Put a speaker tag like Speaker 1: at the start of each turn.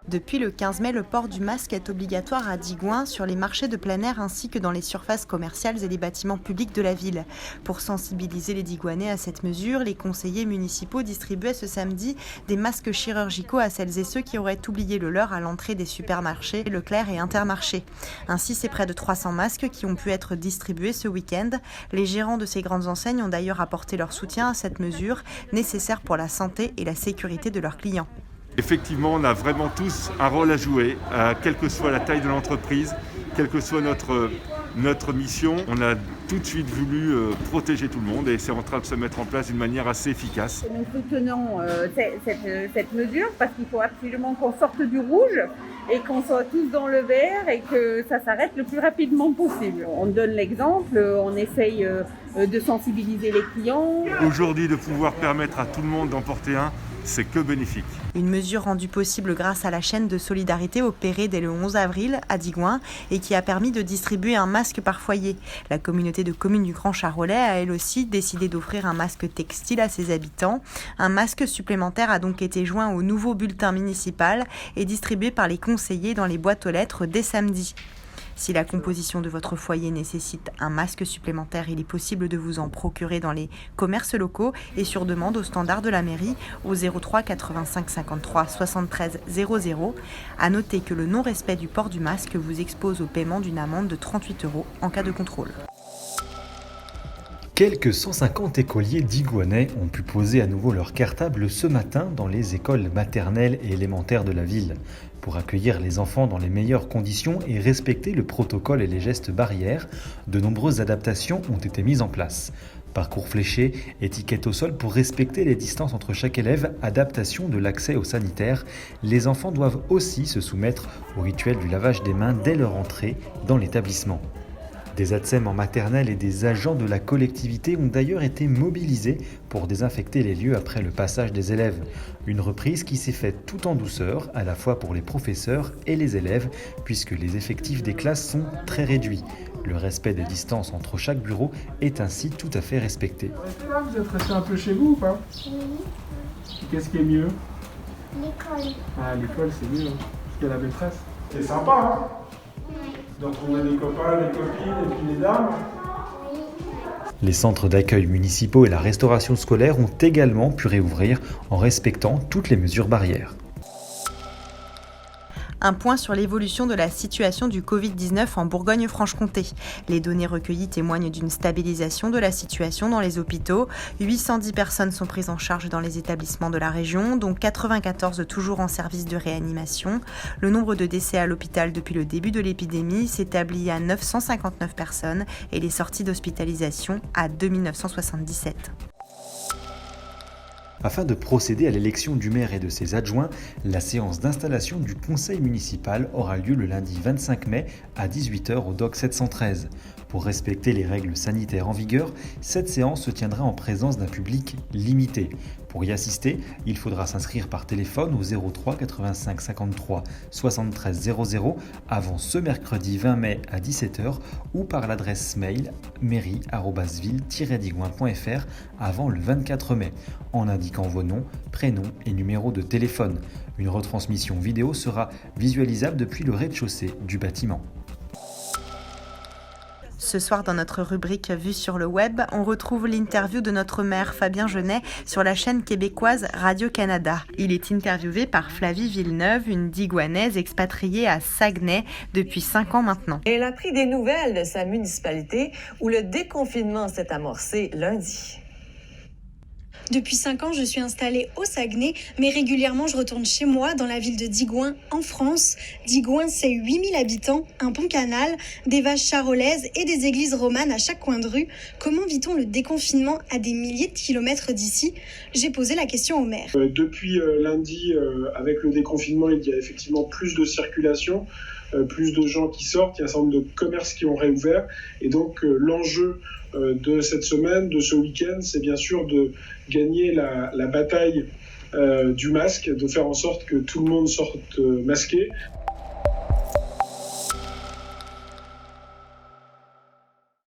Speaker 1: Depuis le 15 mai, le port du masque est obligatoire à Digoin sur les marchés de plein air ainsi que dans les surfaces commerciales et les bâtiments publics de la ville. Pour sensibiliser les Digoinais à cette mesure, les conseillers municipaux distribuaient ce samedi des masques chirurgicaux à celles et ceux qui auraient oublié le leur à l'entrée des supermarchés Leclerc et Intermarché. Ainsi, c'est près de 300 masques qui ont pu être distribués ce week-end. Les gérants de ces grandes enseignes ont d'ailleurs apporté leur soutien à cette mesure, nécessaire pour la santé et la sécurité de leurs clients.
Speaker 2: Effectivement, on a vraiment tous un rôle à jouer, quelle que soit la taille de l'entreprise, quelle que soit notre mission. On a tout de suite voulu protéger tout le monde et c'est en train de se mettre en place d'une manière assez efficace.
Speaker 3: Nous soutenons cette mesure parce qu'il faut absolument qu'on sorte du rouge et qu'on soit tous dans le vert et que ça s'arrête le plus rapidement possible. On donne l'exemple, on essaye de sensibiliser les clients.
Speaker 2: Aujourd'hui, de pouvoir permettre à tout le monde d'en porter un, c'est que bénéfique.
Speaker 1: Une mesure rendue possible grâce à la chaîne de solidarité opérée dès le 11 avril à Digoin et qui a permis de distribuer un masque par foyer. La communauté de communes du Grand Charolais a elle aussi décidé d'offrir un masque textile à ses habitants. Un masque supplémentaire a donc été joint au nouveau bulletin municipal et distribué par les conseillers dans les boîtes aux lettres dès samedi. Si la composition de votre foyer nécessite un masque supplémentaire, il est possible de vous en procurer dans les commerces locaux et sur demande au standard de la mairie au 03 85 53 73 00. À noter que le non-respect du port du masque vous expose au paiement d'une amende de 38 € en cas de contrôle.
Speaker 4: Quelques 150 écoliers digoinais ont pu poser à nouveau leur cartable ce matin dans les écoles maternelles et élémentaires de la ville. Pour accueillir les enfants dans les meilleures conditions et respecter le protocole et les gestes barrières, de nombreuses adaptations ont été mises en place. Parcours fléchés, étiquettes au sol pour respecter les distances entre chaque élève, adaptation de l'accès aux sanitaires. Les enfants doivent aussi se soumettre au rituel du lavage des mains dès leur entrée dans l'établissement. Des ATSEM en maternelle et des agents de la collectivité ont d'ailleurs été mobilisés pour désinfecter les lieux après le passage des élèves. Une reprise qui s'est faite tout en douceur, à la fois pour les professeurs et les élèves, puisque les effectifs des classes sont très réduits. Le respect des distances entre chaque bureau est ainsi tout à fait respecté.
Speaker 5: Vous êtes resté un peu chez vous ou pas?
Speaker 6: Oui.
Speaker 5: Qu'est-ce qui est mieux?
Speaker 6: L'école.
Speaker 5: Ah, l'école c'est mieux, parce qu'il y a la maîtresse. C'est sympa, hein? De retrouver des copains, des copines et puis les dames.
Speaker 4: Les centres d'accueil municipaux et la restauration scolaire ont également pu réouvrir en respectant toutes les mesures barrières.
Speaker 1: Un point sur l'évolution de la situation du Covid-19 en Bourgogne-Franche-Comté. Les données recueillies témoignent d'une stabilisation de la situation dans les hôpitaux. 810 personnes sont prises en charge dans les établissements de la région, dont 94 toujours en service de réanimation. Le nombre de décès à l'hôpital depuis le début de l'épidémie s'établit à 959 personnes et les sorties d'hospitalisation à 2977.
Speaker 4: Afin de procéder à l'élection du maire et de ses adjoints, la séance d'installation du conseil municipal aura lieu le lundi 25 mai à 18h au DOC 713. Pour respecter les règles sanitaires en vigueur, cette séance se tiendra en présence d'un public limité. Pour y assister, il faudra s'inscrire par téléphone au 03 85 53 73 00 avant ce mercredi 20 mai à 17h ou par l'adresse mail mairie@ville-digoin.fr avant le 24 mai, en indiquant vos noms, prénoms et numéros de téléphone. Une retransmission vidéo sera visualisable depuis le rez-de-chaussée du bâtiment.
Speaker 1: Ce soir, dans notre rubrique Vue sur le web, on retrouve l'interview de notre maire Fabien Genet sur la chaîne québécoise Radio-Canada. Il est interviewé par Flavie Villeneuve, une Digoinaise expatriée à Saguenay depuis 5 ans maintenant.
Speaker 7: Elle a pris des nouvelles de sa municipalité où le déconfinement s'est amorcé lundi.
Speaker 8: Depuis 5 ans, je suis installée au Saguenay, mais régulièrement, je retourne chez moi, dans la ville de Digoin, en France. Digoin, c'est 8000 habitants, un pont-canal, des vaches charolaises et des églises romanes à chaque coin de rue. Comment vit-on le déconfinement à des milliers de kilomètres d'ici? J'ai posé la question au maire.
Speaker 5: Depuis lundi, avec le déconfinement, il y a effectivement plus de circulation, plus de gens qui sortent, il y a un certain nombre de commerces qui ont réouvert. Et donc, l'enjeu de cette semaine, de ce week-end, c'est bien sûr de gagner la bataille du masque, de faire en sorte que tout le monde sorte masqué.